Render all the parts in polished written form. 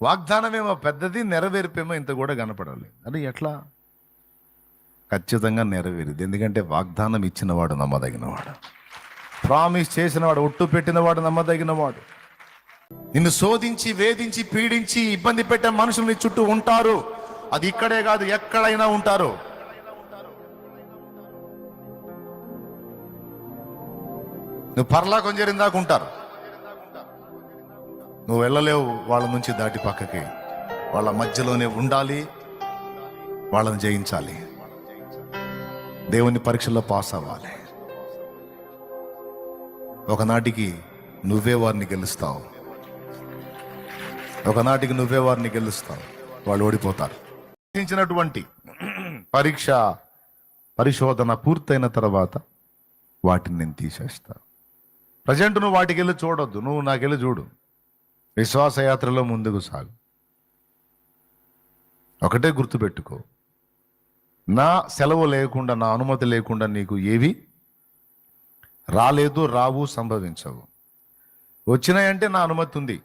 వాగ్దానమేమో పెద్దది, నెరవేర్పేమో ఇంత కూడా కనపడాలి. అది ఎట్లా? ఖచ్చితంగా నెరవేరింది. ఎందుకంటే వాగ్దానం ఇచ్చినవాడు నమ్మదగినవాడు, ప్రామిస్ చేసినవాడు, ఒట్టు పెట్టినవాడు నమ్మదగినవాడు. నిన్ను శోధించి, వేధించి, పీడించి, ఇబ్బంది పెట్టే మనుషులు నీ చుట్టూ ఉంటారు. అది ఇక్కడే కాదు, ఎక్కడైనా ఉంటారు. నువ్వు పరలోకం చేరిందాకా ఉంటారు. నువ్వు వెళ్ళలేవు వాళ్ళ నుంచి దాటి పక్కకి. వాళ్ళ మధ్యలోనే ఉండాలి, వాళ్ళని జయించాలి, దేవుని పరీక్షల్లో పాస్ అవ్వాలి. ఒకనాటికి నువ్వే వారిని గెలుస్తావు, ఒకనాటికి నువ్వే వారిని గెలుస్తావు, వాళ్ళు ఓడిపోతారు. పరీక్ష పరిశోధన పూర్తయిన తర్వాత వాటిని నేను తీసేస్తా. ప్రజెంట్ నువ్వు వాటికి వెళ్ళి చూడొద్దు, నువ్వు నాకెళ్ళి చూడు. విశ్వాసయాత్రలో ముందుకు సాగు. ఒకటే గుర్తుపెట్టుకో, నా సెలవు లేకుండా, నా అనుమతి లేకుండా నీకు ఏవి రాలేదు, రావు, సంభవించవు. వచ్చినాయంటే నా అనుమతి ఉంది.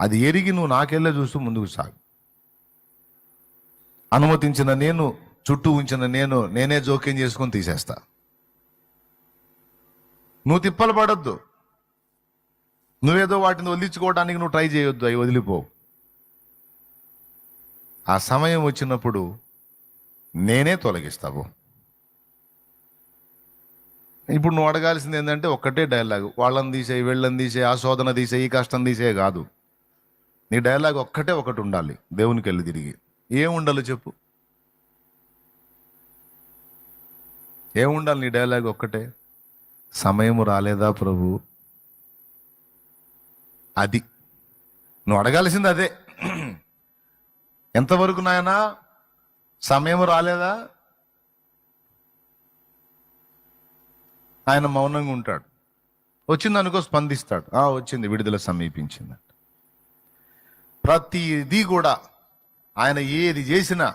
అది ఎరిగి నువ్వు నాకెళ్ళే చూస్తూ ముందుకు సాగు. అనుమతించిన నేను, చుట్టూ ఉంచిన నేనే జోక్యం చేసుకొని తీసేస్తా. నువ్వు తిప్పలు పడొద్దు. నువ్వేదో వాటిని వదిలించుకోవడానికి నువ్వు ట్రై చేయొద్దు, అవి వదిలిపోవు. ఆ సమయం వచ్చినప్పుడు నేనే తొలగిస్తావు. ఇప్పుడు నువ్వు అడగాల్సింది ఏంటంటే ఒక్కటే డైలాగ్, వాళ్ళని తీసేయి, వీళ్ళని తీసేయి, ఆ శోధన తీసేయి, ఈ కష్టం తీసేయి కాదు. నీ డైలాగ్ ఒకటి ఉండాలి. దేవునికి వెళ్ళి తిరిగి ఏముండాలి చెప్పు? ఏముండాలి నీ డైలాగ్? ఒక్కటే, సమయం రాలేదా ప్రభు? అది నువ్వు అడగాల్సింది అదే. ఎంతవరకు నాయనా? సమయం రాలేదా? ఆయన మౌనంగా ఉంటాడు. వచ్చిందనుకో స్పందిస్తాడు, వచ్చింది, విడుదల సమీపించింది. ప్రతిదీ కూడా ఆయన ఏది చేసినా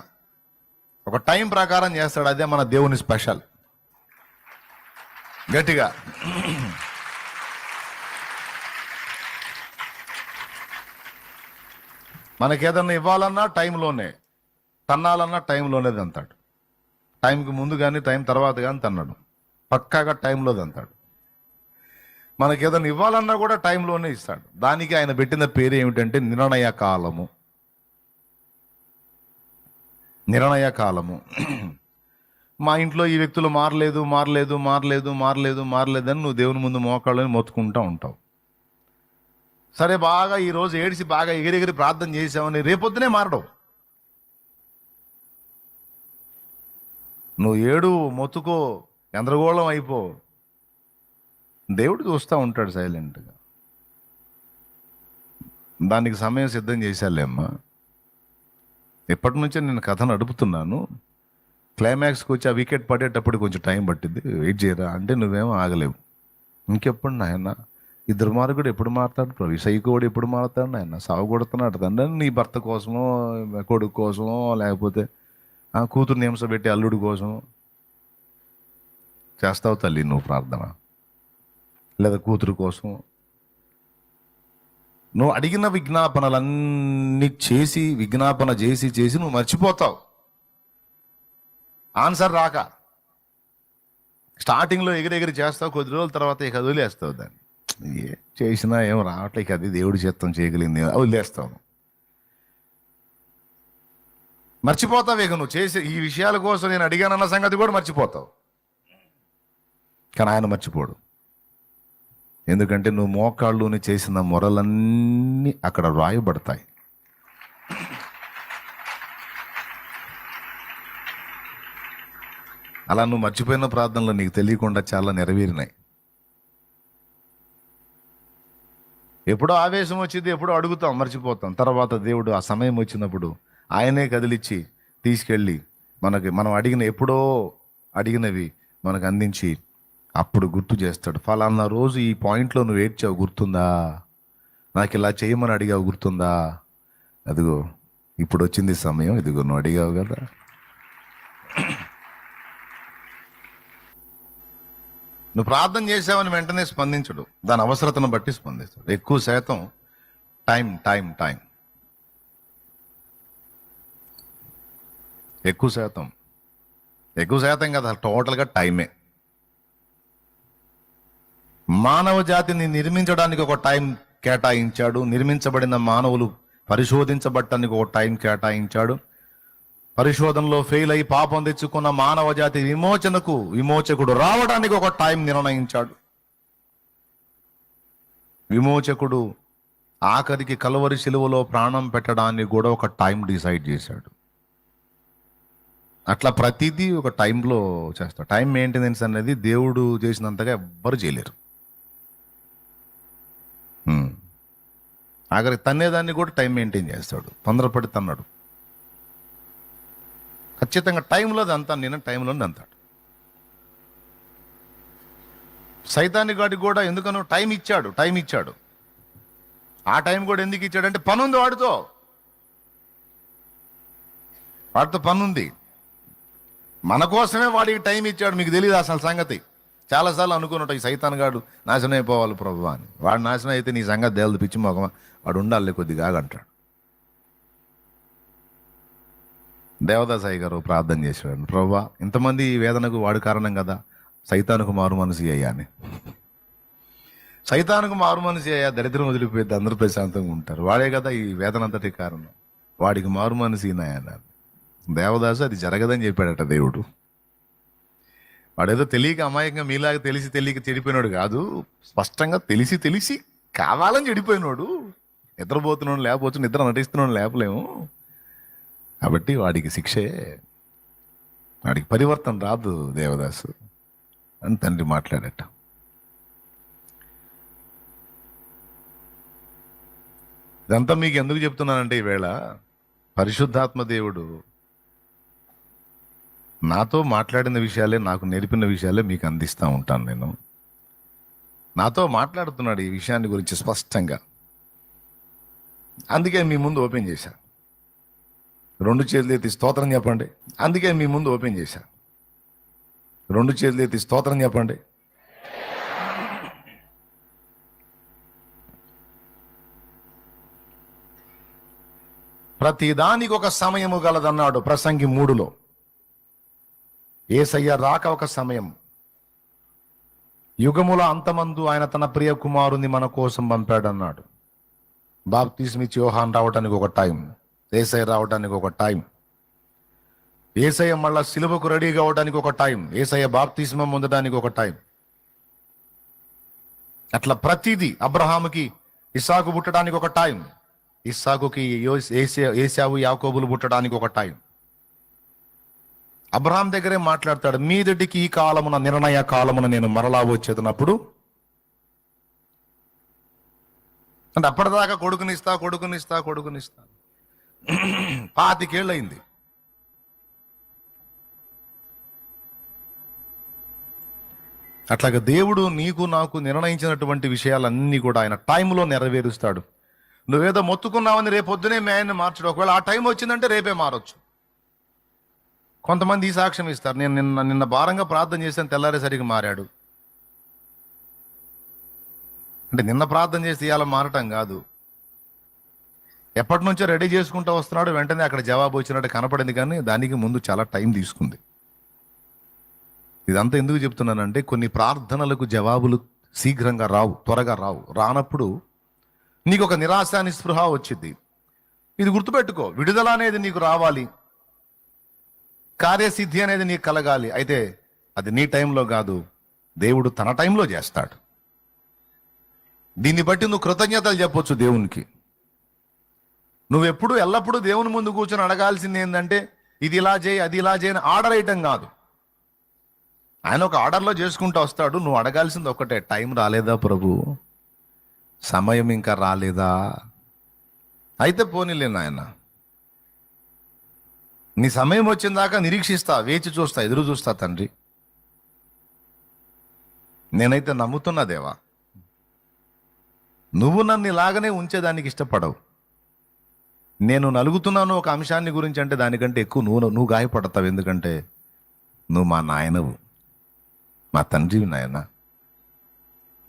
ఒక టైం ప్రకారం చేస్తాడు. అదే మన దేవుని స్పెషల్. గట్టిగా మనకేదన్నా ఇవ్వాలన్నా టైంలోనే, తన్నాలన్నా టైంలోనే తంతాడు. టైంకి ముందు కానీ టైం తర్వాత కానీ తన్నాడు, పక్కాగా టైంలో తంతాడు. మనకేదన్నా ఇవ్వాలన్నా కూడా టైంలోనే ఇస్తాడు. దానికి ఆయన పెట్టిన పేరు ఏమిటంటే నిర్ణయ కాలము. నిర్ణయ కాలము. మా ఇంట్లో ఈ వ్యక్తులు మారలేదు అని నువ్వు దేవుని ముందు మోకాళ్ళని మొత్తుకుంటూ ఉంటావు. సరే, బాగా ఈరోజు ఏడిసి బాగా ఎగిరెగిరి ప్రార్థన చేసావని రేపొద్దునే మారడం. నువ్వు ఏడు, మొత్తుకో, గందరగోళం అయిపో, దేవుడు చూస్తూ ఉంటాడు సైలెంట్గా. దానికి సమయం సిద్ధం చేశాలేమ్మా. ఎప్పటి నుంచే నేను కథ నడుపుతున్నాను. క్లైమాక్స్కి వచ్చి ఆ వికెట్ పడేటప్పుడు కొంచెం టైం పట్టింది, వెయిట్ చేయరా అంటే నువ్వేమో ఆగలేవు. ఇంకెప్పుడు నాయన ఈ దుర్మార్గుడు ఎప్పుడు మారుతాడు ప్రభు, ఈ సైకోడు ఎప్పుడు మారుతాడు నాయన, సాగు కొడుతున్నాడు తండ్రి. నీ భర్త కోసమో, కొడుకు కోసమో, లేకపోతే కూతుర్ని హింసపెట్టి అల్లుడి కోసమో చేస్తావు తల్లి నువ్వు ప్రార్థన, లేదా కూతురు కోసం. నువ్వు అడిగిన విజ్ఞాపనలన్నీ చేసి, విజ్ఞాపన చేసి నువ్వు మర్చిపోతావు. ఆన్సర్ రాక స్టార్టింగ్లో ఎగిరెగిరి చేస్తావు, కొద్ది రోజుల తర్వాత ఇక వదిలేస్తావు. దాన్ని ఏ చేసినా ఏం రావట్లేక, అది దేవుడి చిత్తం చేయగలిగింది, వదిలేస్తావు, మర్చిపోతావు. ఇక నువ్వు చేసే ఈ విషయాల కోసం నేను అడిగానన్న సంగతి కూడా మర్చిపోతావు. కానీ ఆయన మర్చిపోడు. ఎందుకంటే నువ్వు మోకాళ్ళుని చేసిన మొరలన్నీ అక్కడ రాయబడతాయి. అలా నువ్వు మర్చిపోయిన ప్రార్థనలు నీకు తెలియకుండా చాలా నెరవేరినాయి. ఎప్పుడో ఆవేశం వచ్చింది, ఎప్పుడో అడుగుతాం, మర్చిపోతాం. తర్వాత దేవుడు ఆ సమయం వచ్చినప్పుడు ఆయనే కదిలిచ్చి తీసుకెళ్ళి మనం ఎప్పుడో అడిగినవి మనకు అందించి అప్పుడు గుర్తు చేస్తాడు. ఫలానా రోజు ఈ పాయింట్లో నువ్వు ఏడ్చావు గుర్తుందా, నాకు ఇలా చేయమని అడిగావు గుర్తుందా, అదిగో ఇప్పుడు వచ్చింది సమయం, ఇదిగో నువ్వు అడిగావు కదా. నువ్వు ప్రార్థన చేసావని వెంటనే స్పందించడు, దాని అవసరతను బట్టి స్పందిస్తాడు. ఎక్కువ శాతం టైం టైం టైం ఎక్కువ శాతం కదా, టోటల్గా టైమే. మానవ జాతిని నిర్మించడానికి ఒక టైం కేటాయించాడు. నిర్మించబడిన మానవులు పరిశోధించబడటానికి ఒక టైం కేటాయించాడు. పరిశోధనలో ఫెయిల్ అయి పాపం తెచ్చుకున్న మానవ జాతి విమోచకుడు రావడానికి ఒక టైం నిర్ణయించాడు. విమోచకుడు ఆఖరికి కలువరి శిలువలో ప్రాణం పెట్టడానికి కూడా ఒక టైం డిసైడ్ చేశాడు. అట్లా ప్రతిదీ ఒక టైంలో చేస్తాడు. టైం మెయింటెనెన్స్ అనేది దేవుడు చేసినంతగా ఎవ్వరు చేయలేరు. ఆఖరికి తన్నేదాన్ని కూడా టైం మెయింటైన్ చేస్తాడు. తొందరపడి తన్నాడు. ఖచ్చితంగా టైంలో అంతా, నేను టైంలోనే అంతాడు. సైతాన్ని గాడికి కూడా ఎందుకనో టైం ఇచ్చాడు. ఆ టైం కూడా ఎందుకు ఇచ్చాడంటే పనుంది వాడితో పనుంది. మన కోసమే వాడికి టైం ఇచ్చాడు. మీకు తెలియదు అసలు సంగతి. చాలాసార్లు అనుకున్నట్టు ఈ సైతాన్ గాడు నాశనం అయిపోవాలి ప్రభు అని. వాడు నాశనం అయితే నీ సంగతి దేవదు పిచ్చి మొగమ, వాడు ఉండాలి కొద్దిగా అంటాడు. దేవదాసాయి గారు ప్రార్థన చేశాడు, ప్రభువా ఇంతమంది ఈ వేదనకు వాడు కారణం కదా, సైతానుకు మారు మనసు అయ్యా అని. సైతానుకు మారు మనసు అయ్యా, దరిద్రం వదిలిపోయింది, అందరూ ప్రశాంతంగా ఉంటారు. వాడే కదా ఈ వేదన అంతటి కారణం. వాడికి మారు మనసు ఈనాయన్నారు. దేవదాసు అది జరగదని చెప్పాడట దేవుడు. వాడేదో తెలియక అమాయకంగా మీలాగా తెలియక చెడిపోయినాడు కాదు, స్పష్టంగా తెలిసి కావాలని చెడిపోయినాడు. నిద్రపోతున్నాడు లేకపోవచ్చు, నిద్ర నటిస్తున్నాడు లేపలేము. కాబట్టి వాడికి శిక్షే, వాడికి పరివర్తన రాదు దేవదాసు అని తండ్రి మాట్లాడట. ఇదంతా మీకు ఎందుకు చెప్తున్నానంటే, ఈవేళ పరిశుద్ధాత్మ దేవుడు నాతో మాట్లాడిన విషయాలే, నాకు నేర్పిన విషయాలే మీకు అందిస్తూ ఉంటాను. నేను నాతో మాట్లాడుతున్నాడు ఈ విషయాన్ని గురించి స్పష్టంగా. అందుకే మీ ముందు ఓపెన్ చేశా. 2 చేతులు ఎత్తి స్తోత్రం చెప్పండి. అందుకే మీ ముందు ఓపెన్ చేశా. 2 చేతులు ఎత్తి స్తోత్రం చెప్పండి. ప్రతిదానికి ఒక సమయము గలదన్నాడు ప్రసంగి 3లో. యేసయ్య రాక ఒక సమయం. యుగముల అంతమందు ఆయన తన ప్రియ కుమారుని మన కోసం పంపాడన్నాడు. బాప్తిస్మిచ్చి యోహాన్ రావడానికి ఒక టైం, యేసయ్య రావడానికి ఒక టైం, యేసయ్య మళ్ళా సిలువకు రెడీ కావడానికి ఒక టైం, యేసయ్య బాప్తిస్మం పొందడానికి ఒక టైం. అట్లా ప్రతిదీ. అబ్రహాముకి ఇస్సాకు పుట్టడానికి ఒక టైం, ఇస్సాకుకి ఏశావు యాకోబులు పుట్టడానికి ఒక టైం. అబ్రహాం దగ్గరే మాట్లాడతాడు, మీదటికి ఈ కాలమున, నిర్ణయ కాలమున నేను మరలా వచ్చేటప్పుడు. అంటే అప్పటిదాకా కొడుకునిస్తా 25 ఏళ్ళు అయింది. అట్లాగా దేవుడు నీకు నాకు నిర్ణయించినటువంటి విషయాలన్నీ కూడా ఆయన టైంలో నెరవేరుస్తాడు. నువ్వేదో మొత్తుకున్నావని రేపొద్దునే మీ ఆయన్ని మార్చడు. ఒకవేళ ఆ టైం వచ్చిందంటే రేపే మారొచ్చు. కొంతమంది ఈ సాక్ష్యం ఇస్తారు, నేను నిన్న భారంగా ప్రార్థన చేశాను, తెల్లారేసరికి మారాడు. అంటే నిన్న ప్రార్థన చేసి ఇవాళ మారటం కాదు, ఎప్పటి నుంచో రెడీ చేసుకుంటూ వస్తున్నాడు. వెంటనే అక్కడ జవాబు వచ్చినట్టు కనపడింది, కానీ దానికి ముందు చాలా టైం తీసుకుంది. ఇదంతా ఎందుకు చెప్తున్నానంటే, కొన్ని ప్రార్థనలకు జవాబులు శీఘ్రంగా రావు, త్వరగా రావు. రానప్పుడు నీకు ఒక నిరాశ నిస్పృహ వచ్చింది. ఇది గుర్తుపెట్టుకో, విడుదల అనేది నీకు రావాలి, కార్యసిద్ధి అనేది నీకు కలగాలి. అయితే అది నీ టైంలో కాదు, దేవుడు తన టైంలో చేస్తాడు. దీన్ని బట్టి నువ్వు కృతజ్ఞతలు చెప్పొచ్చు దేవునికి. నువ్వెప్పుడు ఎల్లప్పుడూ దేవుని ముందు కూర్చొని అడగాల్సింది ఏంటంటే, ఇది ఇలా చేయి, అది ఇలా చేయి అని ఆర్డర్ వేయటం కాదు. ఆయన ఒక ఆర్డర్లో చేసుకుంటూ వస్తాడు. నువ్వు అడగాల్సింది ఒక్కటే, టైం రాలేదా ప్రభు, సమయం ఇంకా రాలేదా? అయితే పోనీలే నాయన, నీ సమయం వచ్చిన దాకా నిరీక్షిస్తా, వేచి చూస్తా, ఎదురు చూస్తా తండ్రి. నేనైతే నమ్ముతున్నా దేవా, నువ్వు నన్ను ఇలాగనే ఉంచేదానికి ఇష్టపడవు. నేను నలుగుతున్నాను ఒక అంశాన్ని గురించి అంటే దానికంటే ఎక్కువ నువ్వు గాయపడతావు. ఎందుకంటే నువ్వు మా నాయనవు, మా తండ్రివి నాయన.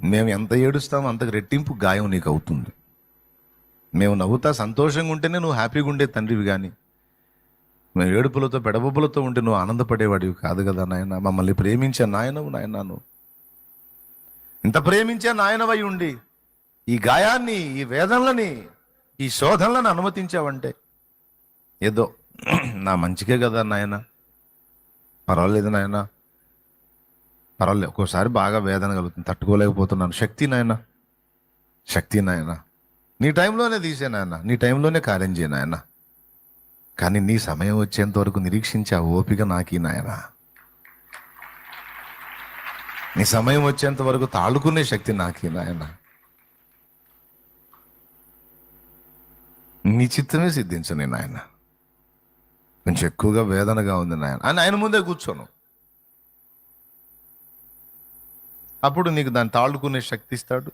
మేము ఎంత ఏడుస్తామో అంతకు రెట్టింపు గాయం నీకు అవుతుంది. మేము నవ్వుతా సంతోషంగా ఉంటేనే నువ్వు హ్యాపీగా ఉండే తండ్రివి, కానీ మేము ఏడుపులతో పెడబొబ్బులతో ఉంటే నువ్వు ఆనందపడేవాడివి కాదు కదా నాయన. మమ్మల్ని ప్రేమించే నాయనవు నాయన, ఇంత ప్రేమించే నాయనవై ఉండి ఈ గాయాన్ని, ఈ వేదనలని, ఈ శోధనలను అనుమతించావంటే ఏదో నా మంచికే కదా నాయన. పర్వాలేదు నాయన, పర్వాలేదు. ఒక్కోసారి బాగా వేదన కలుగుతుంది, తట్టుకోలేకపోతున్నాను. శక్తి నాయన, శక్తి నాయన, నీ టైంలోనే తీసే నాయన, నీ టైంలోనే కార్యం చేయ నాయన. కానీ నీ సమయం వచ్చేంత వరకు నిరీక్షించే ఆ ఓపిక నాకీ నాయన. నీ సమయం వచ్చేంత వరకు తాళుకునే శక్తి నాకీ నాయన. నీ చిత్తమే సిద్ధించని నాయన. కొంచెం ఎక్కువగా వేదనగా ఉంది నాయన అని ఆయన ముందే కూర్చోను. అప్పుడు నీకు దాన్ని తాళుకునే శక్తి ఇస్తాడు,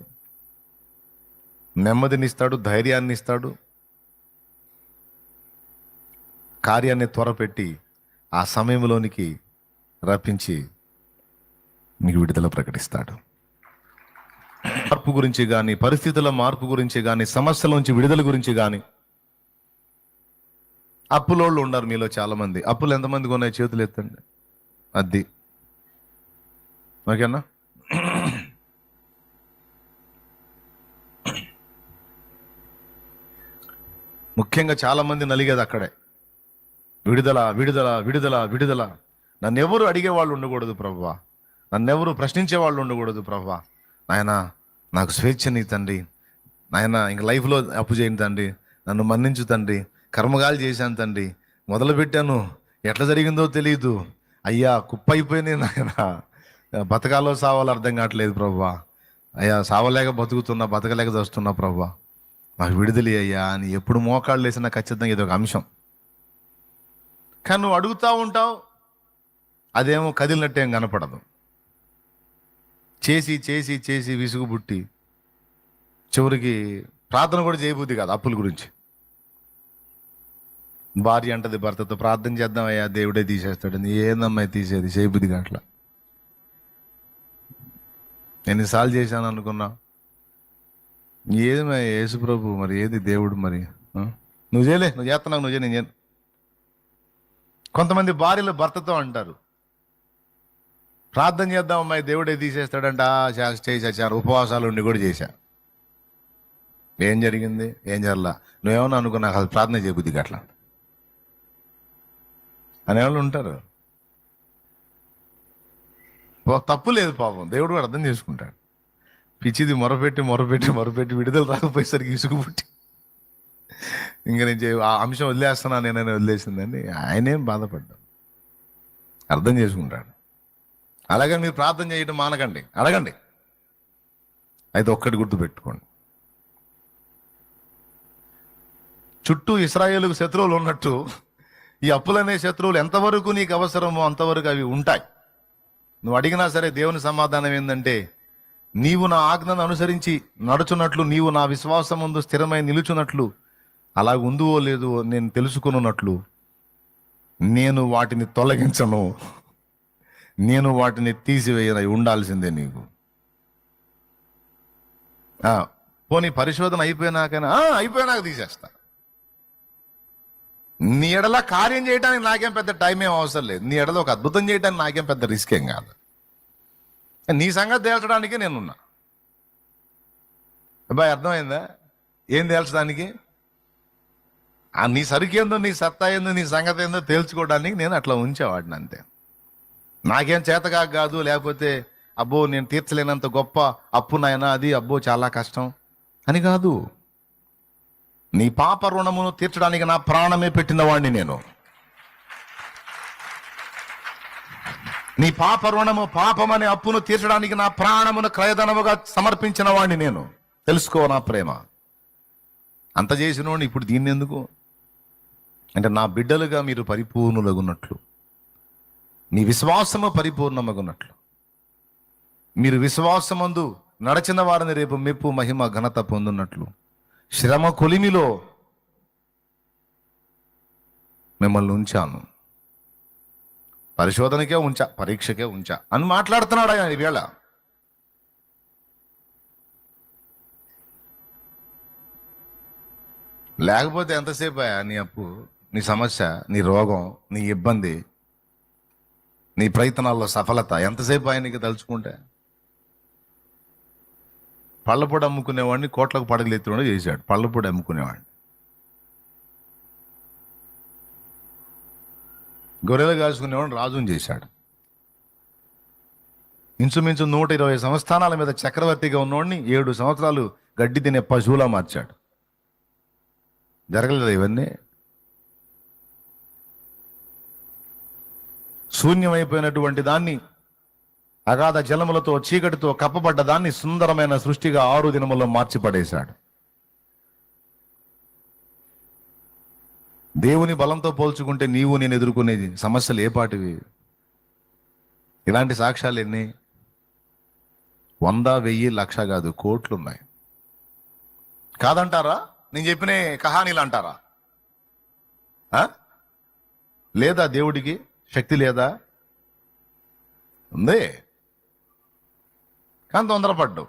నెమ్మదినిస్తాడు, ధైర్యాన్ని ఇస్తాడు, కార్యాన్ని త్వరపెట్టి ఆ సమయంలోనికి రప్పించి నీకు విడుదల ప్రకటిస్తాడు. మార్పు గురించి కానీ, పరిస్థితుల మార్పు గురించి కానీ, సమస్యల నుంచి విడుదల గురించి కానీ. అప్పులోళ్ళు ఉన్నారు మీలో చాలామంది. అప్పులు ఎంతమంది కొన్నాయి చేతులు ఎత్తండి. అది ఓకేనా? ముఖ్యంగా చాలామంది నలిగేది అక్కడే. విడుదల విడుదల విడుదల విడుదల. నన్నెవరు అడిగేవాళ్ళు ఉండకూడదు ప్రభువా, నన్నెవరు ప్రశ్నించే వాళ్ళు ఉండకూడదు ప్రభువా. నాయన నాకు స్వేచ్ఛని తండ్రి, నాయన ఇంక లైఫ్లో అప్పు చేయను తండ్రి, నన్ను మన్నించు తండ్రి, కర్మగాలు చేశాను తండ్రి, మొదలుపెట్టాను, ఎట్లా జరిగిందో తెలియదు అయ్యా, కుప్ప అయిపోయినాయి నాయన, బతకాలో సావాలో అర్థం కావట్లేదు ప్రభువా. అయ్యా సావలేక బతుకుతున్నా, బతకలేక చస్తున్నా ప్రభువా, నాకు విడుదల అయ్యా అని ఎప్పుడు మోకాళ్ళు వేసినా ఖచ్చితంగా ఇది ఒక అంశం. కానీ నువ్వు అడుగుతూ ఉంటావు, అదేమో కదిలినట్టేం కనపడదు. చేసి చేసి చేసి విసుగు పుట్టి చివరికి ప్రార్థన కూడా చేయబుద్ది కాదు అప్పుల గురించి. భార్య అంటది భర్తతో, ప్రార్థన చేద్దామయ్యా దేవుడే తీసేస్తాడు. ఏందమ్మాయి తీసేది, చేయబుద్ది కాట్లా. ఎన్నిసార్లు చేశాను అనుకున్నా, ఏది యేసు ప్రభు మరి, ఏది దేవుడు మరి, నువ్వు చేయలే, నువ్వు చేస్తున్నావు, నువ్వు చేయ, నేను. కొంతమంది భార్యలు భర్తతో అంటారు, ప్రార్థన చేద్దాం అమ్మాయి దేవుడే తీసేస్తాడంట, చేసా, ఉపవాసాలు ఉండి కూడా చేశా. ఏం జరిగింది, ఏం జరలా, నువ్వేమన్నా అనుకున్నా అసలు ప్రార్థన చేయబుద్ది అట్లా అనేవాళ్ళు ఉంటారు. తప్పు లేదు పాపం, దేవుడు కూడా అర్థం చేసుకుంటాడు. పిచ్చిది మొరపెట్టి మొరపెట్టి మొరపెట్టి విడుదల రాకపోయేసరికి ఇసుగు పుట్టి ఇంకా నేను ఆ అంశం వదిలేస్తున్నా నేనైనా వదిలేసిందని ఆయనేం బాధపడ్డాడు, అర్థం చేసుకుంటాడు. అలాగే మీరు ప్రార్థన చేయడం మానకండి, అడగండి. అయితే ఒక్కటి గుర్తుపెట్టుకోండి, చుట్టూ ఇశ్రాయేలుకు శత్రువులు ఉన్నట్టు ఈ అప్పులనే శత్రువులు ఎంతవరకు నీకు అవసరమో అంతవరకు అవి ఉంటాయి. నువ్వు అడిగినా సరే దేవుని సమాధానం ఏంటంటే, నీవు నా ఆజ్ఞను అనుసరించి నడుచున్నట్లు, నీవు నా విశ్వాసం ముందు స్థిరమై నిలుచున్నట్లు, అలా ఉందో లేదో నేను తెలుసుకున్నట్లు నేను వాటిని తొలగించను, నేను వాటిని తీసివేయన ఉండాల్సిందే నీకు. పోనీ పరిశోధన అయిపోయినాక తీసేస్తా. నీ ఎడల కార్యం చేయడానికి నాకేం పెద్ద టైం ఏం అవసరం లేదు, నీ ఎడల ఒక అద్భుతం చేయడానికి నాకేం పెద్ద రిస్క్ ఏం కాదు, నీ సంగతి తేల్చడానికే నేనున్నా. అబ్బాయి అర్థమైందా? ఏం తేల్చడానికి? నీ సరికేందో, నీ సత్తా ఏందో, నీ సంగతి ఏందో తేల్చుకోవడానికి నేను అట్లా ఉంచేవాడిని అంతే. నాకేం చేతగా కాదు, లేకపోతే అబ్బో నేను తీర్చలేనంత గొప్ప అప్పు నాయనా అది, అబ్బో చాలా కష్టం అని కాదు. నీ పాప రుణమును తీర్చడానికి నా ప్రాణమే పెట్టిన వాడిని నేను. నీ పాప రుణము, పాపమనే అప్పును తీర్చడానికి నా ప్రాణమును క్రయధనముగా సమర్పించిన వాడిని నేను. తెలుసుకో నా ప్రేమ. అంత చేసినోడిని ఇప్పుడు దీన్ని ఎందుకు అంటే, నా బిడ్డలుగా మీరు పరిపూర్ణులగున్నట్లు, మీ విశ్వాసము పరిపూర్ణమగున్నట్లు, మీరు విశ్వాసమందు నడచిన వారిని రేపు మెప్పు మహిమ ఘనత పొందున్నట్లు, శ్రమ కొలిమిలో మిమ్మల్ని ఉంచాను, పరిశోధనకే ఉంచా, పరీక్షకే ఉంచా అని మాట్లాడుతున్నాడు ఆయన ఈవేళ. లేకపోతే ఎంతసేపు నీ అప్పు, నీ సమస్య, నీ రోగం, నీ ఇబ్బంది, నీ ప్రయత్నాల్లో సఫలత ఎంతసేపు ఆయనకి తలుచుకుంటే? పళ్ళపొడి అమ్ముకునేవాడిని కోట్లకు పడగలెత్తినోడు చేశాడు. పళ్ళపొడి అమ్ముకునేవాడిని గొర్రెలు కాసుకునేవాడిని రాజుని చేశాడు. ఇంచుమించు 120 సంస్థానాల మీద చక్రవర్తిగా ఉన్నవాడిని 7 సంవత్సరాలు గడ్డి తినే పశువులా మార్చాడు. జరగలేదు ఇవన్నీ? శూన్యమైపోయినటువంటి దాన్ని, అగాధ జలములతో చీకటితో కప్పబడ్డ దాన్ని సుందరమైన సృష్టిగా 6 దినముల్లో మార్చి పడేశాడు. దేవుని బలంతో పోల్చుకుంటే నీవు నేను ఎదుర్కొనేది సమస్యలు ఏ పాటివి? ఇలాంటి సాక్ష్యాలు ఎన్ని? 100, 1000, 1,00,000 కాదు, కోట్లున్నాయి. కాదంటారా? నేను చెప్పిన కహానీలు అంటారా? లేదా దేవుడికి శక్తి లేదా? ఉంది, కానీ తొందరపడ్డు.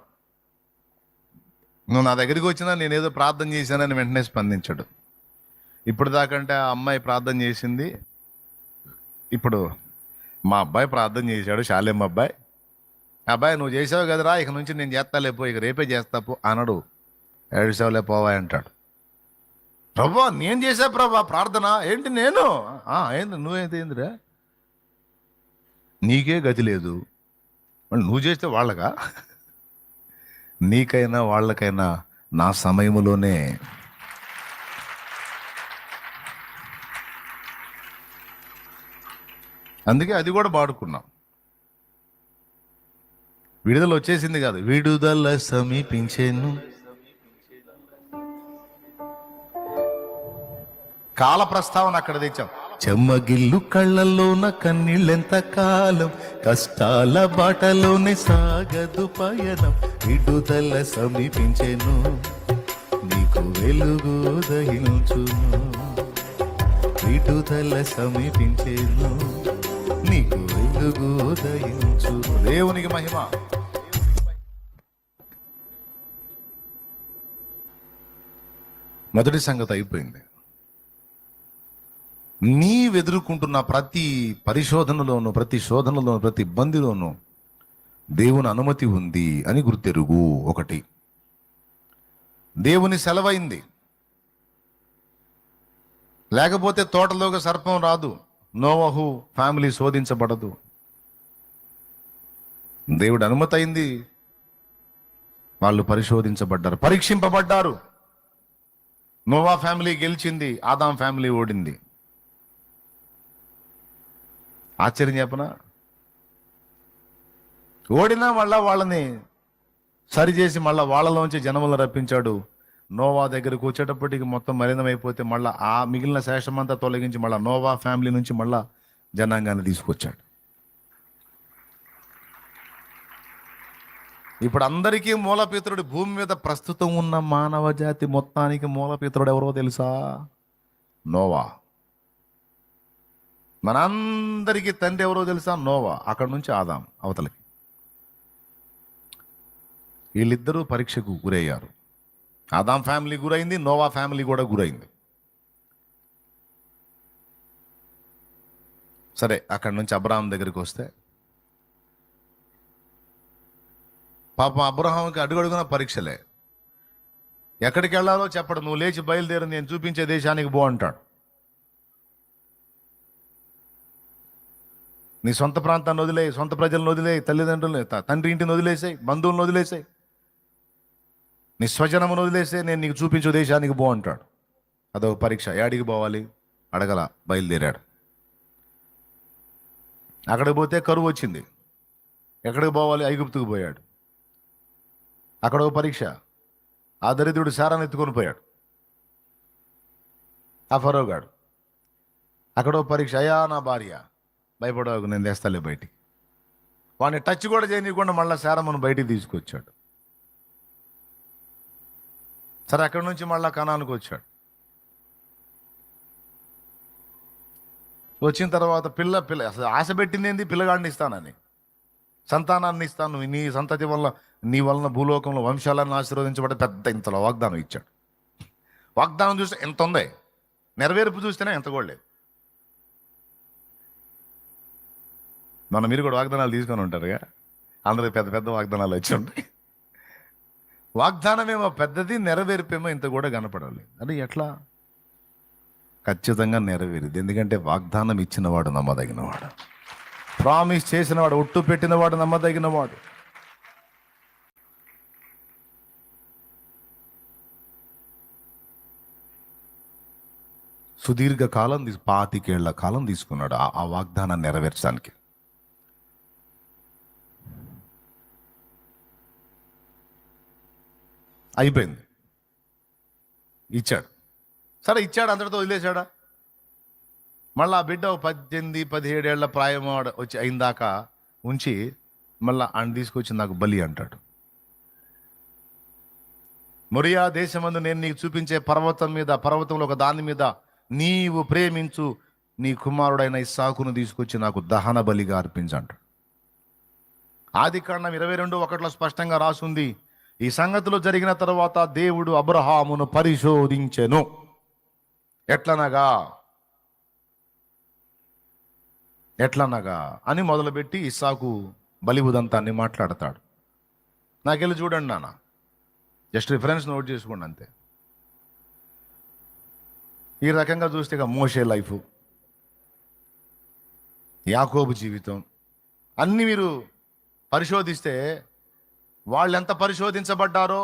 నువ్వు నా దగ్గరికి వచ్చినా నేనేదో ప్రార్థన చేశానని వెంటనే స్పందించడు. ఇప్పుడు దాకంటే ఆ అమ్మాయి ప్రార్థన చేసింది, ఇప్పుడు మా అబ్బాయి ప్రార్థన చేశాడు, శాలేం అబ్బాయి. అబ్బాయి నువ్వు చేసావు కదరా, ఇక నుంచి నేను చేస్తాలేపో, ఇక రేపే చేస్తాపు అనడు. ఏడుసావులే పోవా అంటాడు. ప్రభా నేను చేసా ప్రభా ప్రార్థన. ఏంటి నేను? ఏంది నువ్వేంటిరా? నీకే గతి లేదు, నువ్వు చేస్తే వాళ్ళకా? నీకైనా వాళ్ళకైనా నా సమయములోనే. అందుకే అది కూడా పాడుకున్నాం. విడుదల వచ్చేసింది కాదు, విడుదల సమీపించేను. కాల ప్రస్తావన అక్కడ తెచ్చాం. చెమ్మగిల్లు కళ్ళల్లోన కన్నీళ్ళెంత కాలం, కష్టాల బాటలోనే సాగదు పయనం. విడుదల సమీపించేను, నీకు వెలుగు దహించును. విడుదల సమీపించేను, నీకు వెలుగు దహించును. దేవునికి మహిమ. మొదటి సంగతి అయిపోయింది. నీవెదుర్కొంటున్న ప్రతి పరిశోధనలోను, ప్రతి శోధనలోను, ప్రతి ఇబ్బందిలోనూ దేవుని అనుమతి ఉంది అని గుర్తెరుగు. ఒకటి, దేవుని సెలవైంది, లేకపోతే తోటలోకి సర్పం రాదు, నోవహు ఫ్యామిలీ శోధించబడదు. దేవుడు అనుమతి అయింది, వాళ్ళు పరిశోధించబడ్డారు, పరీక్షింపబడ్డారు. నోవా ఫ్యామిలీ గెలిచింది, ఆదాం ఫ్యామిలీ ఓడింది. ఆశ్చర్యం చెప్పనా? ఓడినా మళ్ళా వాళ్ళని సరిచేసి మళ్ళా వాళ్ళలోంచి జనములను రప్పించాడు. నోవా దగ్గరకు వచ్చేటప్పటికి మొత్తం మలినమైపోతే మళ్ళా ఆ మిగిలిన శేషమంతా తొలగించి మళ్ళా నోవా ఫ్యామిలీ నుంచి మళ్ళా జనాంగాన్ని తీసుకొచ్చాడు. ఇప్పుడు అందరికీ మూలపితరుడు, భూమి మీద ప్రస్తుతం ఉన్న మానవ జాతి మొత్తానికి మూలపితరుడు ఎవరో తెలుసా? నోవా. మనందరికీ తండ్రి ఎవరో తెలుసా? నోవా. అక్కడ నుంచి ఆదాం అవతలకి. వీళ్ళిద్దరూ పరీక్షకు గురయ్యారు. ఆదాం ఫ్యామిలీ గురైంది, నోవా ఫ్యామిలీ కూడా గురైంది. సరే, అక్కడి నుంచి అబ్రహాం దగ్గరికి వస్తే పాపం అబ్రహాంకి అడుగడుగున పరీక్షలే. ఎక్కడికి వెళ్ళాలో చెప్పడు. నువ్వు లేచి బయలుదేరి, నేను చూపించే దేశానికి పో అంటాడు. నీ సొంత ప్రాంతాన్ని వదిలేయి, సొంత ప్రజలను వదిలేయి, తల్లిదండ్రులని, తండ్రి ఇంటిని వదిలేసాయి, బంధువులను వదిలేసాయి, నీ స్వజనమును వదిలేసే, నేను నీకు చూపించే దేశానికి పో అంటాడు. అదొక పరీక్ష. ఏడికి పోవాలి అడగల, బయలుదేరాడు. అక్కడికి పోతే కరువు వచ్చింది. ఎక్కడికి పోవాలి? ఐగుప్తుకు పోయాడు. అక్కడ ఒక పరీక్ష. ఆ దరిద్రుడు శారాన్ని ఎత్తుకొని పోయాడు, ఆ ఫరోగాడు. అక్కడ ఒక పరీక్ష. అయ్యా నా భార్య, భయపడవాకు, నేను తెస్తాలే బయటికి. వాడిని టచ్ కూడా చేయనీయకుండా మళ్ళీ శారమ్మను బయటికి తీసుకొచ్చాడు. సరే, అక్కడి నుంచి మళ్ళా కనానికి వచ్చాడు. వచ్చిన తర్వాత పిల్ల అసలు ఆశ పెట్టింది ఏంది? పిల్లగాడిని ఇస్తానని, సంతానాన్ని ఇస్తాను, నీ సంతతి వల్ల, నీ వలన భూలోకంలో వంశాలను ఆశీర్వదించబడే పెద్ద ఇంతలో వాగ్దానం ఇచ్చాడు. వాగ్దానం చూస్తే ఎంత ఉంది, నెరవేర్పు చూస్తేనే ఎంత కూడా లేదు. మీరు కూడా వాగ్దానాలు తీసుకొని ఉంటారుగా, అందరికి పెద్ద పెద్ద వాగ్దానాలు వచ్చి ఉంటాయి. వాగ్దానమేమో పెద్దది, నెరవేర్పేమో ఇంత కూడా కనపడాలి. అది ఎట్లా? ఖచ్చితంగా నెరవేరుది. ఎందుకంటే వాగ్దానం ఇచ్చినవాడు నమ్మదగినవాడు, ప్రామిస్ చేసినవాడు, ఒట్టు పెట్టినవాడు నమ్మదగినవాడు. సుదీర్ఘ కాలం 25 ఏళ్ల కాలం తీసుకున్నాడు ఆ వాగ్దానాన్ని నెరవేర్చడానికి. అయిపోయింది, ఇచ్చాడు. సరే ఇచ్చాడు, అందరితో వదిలేశాడా? మళ్ళీ ఆ బిడ్డ 18-17 ఏళ్ల ప్రాయం వచ్చి అయిందాక ఉంచి మళ్ళీ ఆయన తీసుకొచ్చి నాకు బలి అంటాడు. మొరియా దేశమందు నేను నీకు చూపించే పర్వతంలో ఒక దాని మీద నీవు ప్రేమించు నీ కుమారుడైన ఇస్సాకును తీసుకొచ్చి నాకు దహన బలిగా అర్పించంటాడు. ఆదికాండం 22:1 స్పష్టంగా రాసుంది, ఈ సంగతులు జరిగిన తర్వాత దేవుడు అబ్రహామును పరిశోధించెను. ఎట్లనగా అని మొదలుపెట్టి ఇస్సాకు బలి ఉదంతాన్ని మాట్లాడతాడు. నాకెళ్ళి చూడండి నాన్న, జస్ట్ రిఫరెన్స్ నోట్ చేసుకోండి అంతే. ఈ రకంగా చూస్తే ఇక మోషే లైఫ్, యాకోబు జీవితం అన్నీ మీరు పరిశోధిస్తే వాళ్ళు ఎంత పరిశోధించబడ్డారో,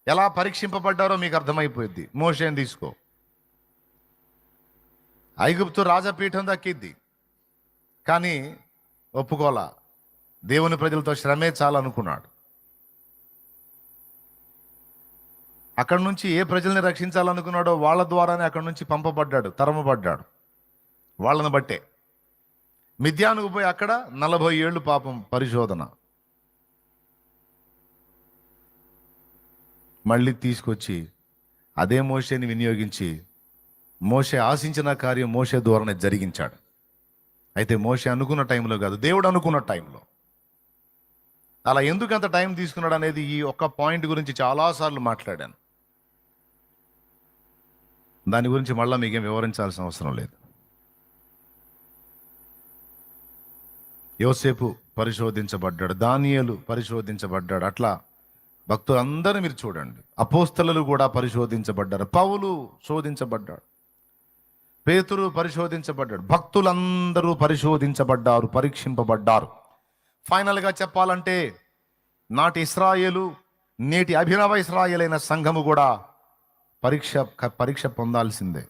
ఎలా పరీక్షింపబడ్డారో మీకు అర్థమైపోయింది. మోషేని తీసుకో, ఐగుప్తు రాజపీఠం దక్కిద్ది, కానీ ఒప్పుకోలా. దేవుని ప్రజలతో శ్రమే చాలనుకున్నాడు. అక్కడి నుంచి ఏ ప్రజల్ని రక్షించాలనుకున్నాడో వాళ్ళ ద్వారానే అక్కడి నుంచి పంపబడ్డాడు, తరమబడ్డాడు. వాళ్ళని బట్టే మిద్యానుకు పోయి అక్కడ 40 ఏళ్ళు పాపం పరిశోధన. మళ్ళీ తీసుకొచ్చి అదే మోషేని వినియోగించి మోషే ఆశించిన కార్యం మోషే ద్వారానే జరిగించాడు. అయితే మోషే అనుకున్న టైంలో కాదు, దేవుడు అనుకున్న టైంలో. అలా ఎందుకు అంత టైం తీసుకున్నాడు అనేది ఈ ఒక్క పాయింట్ గురించి చాలాసార్లు మాట్లాడాను. దాని గురించి మళ్ళీ మీకేం వివరించాల్సిన అవసరం లేదు. యోసేపు పరిశోధించబడ్డాడు, దానియేలు పరిశోధించబడ్డాడు. అట్లా భక్తులందరూ మీరు చూడండి, అపోస్తలులు కూడా పరిశోధించబడ్డారు. పౌలు శోధించబడ్డాడు, పేతురు పరిశోధించబడ్డాడు. భక్తులందరూ పరిశోధించబడ్డారు, పరీక్షింపబడ్డారు. ఫైనల్గా చెప్పాలంటే నాటి ఇశ్రాయేలు, నేటి అభినవ ఇశ్రాయేల్ అయిన సంఘము కూడా పరీక్ష పొందాల్సిందే.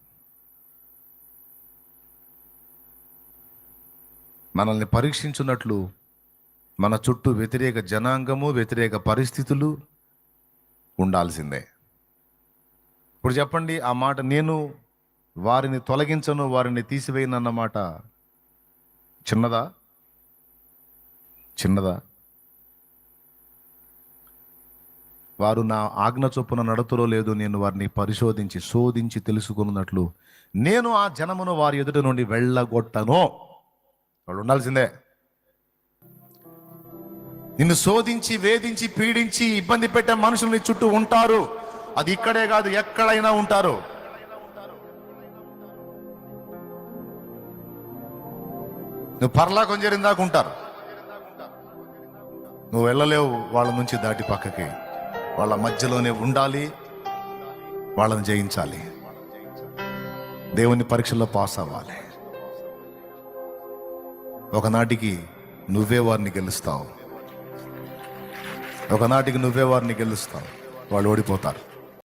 మనల్ని పరీక్షించున్నట్లు మన చుట్టూ వ్యతిరేక జనాంగము, వ్యతిరేక పరిస్థితులు ఉండాల్సిందే. ఇప్పుడు చెప్పండి, ఆ మాట నేను వారిని తొలగించను, వారిని తీసివేయనన్న మాట చిన్నదా? వారు నా ఆజ్ఞ చొప్పున నడతలో లేదు, నేను వారిని పరిశోధించి శోధించి తెలుసుకున్నట్లు నేను ఆ జనమును వారి ఎదుట నుండి వెళ్ళగొట్టను. వాళ్ళు ఉండాల్సిందే. నిన్ను శోధించి, వేధించి, పీడించి, ఇబ్బంది పెట్టే మనుషులు నీ చుట్టూ ఉంటారు. అది ఇక్కడే కాదు, ఎక్కడైనా ఉంటారు. నువ్వు పరలోకం చేరిందాకా ఉంటారు. నువ్వు వెళ్ళలేవు వాళ్ళ నుంచి దాటి పక్కకి. వాళ్ళ మధ్యలోనే ఉండాలి, వాళ్ళని జయించాలి, దేవుని పరీక్షల్లో పాస్ అవ్వాలి. ఒకనాటికి నువ్వే వారిని గెలుస్తావు, వాళ్ళు ఓడిపోతారు.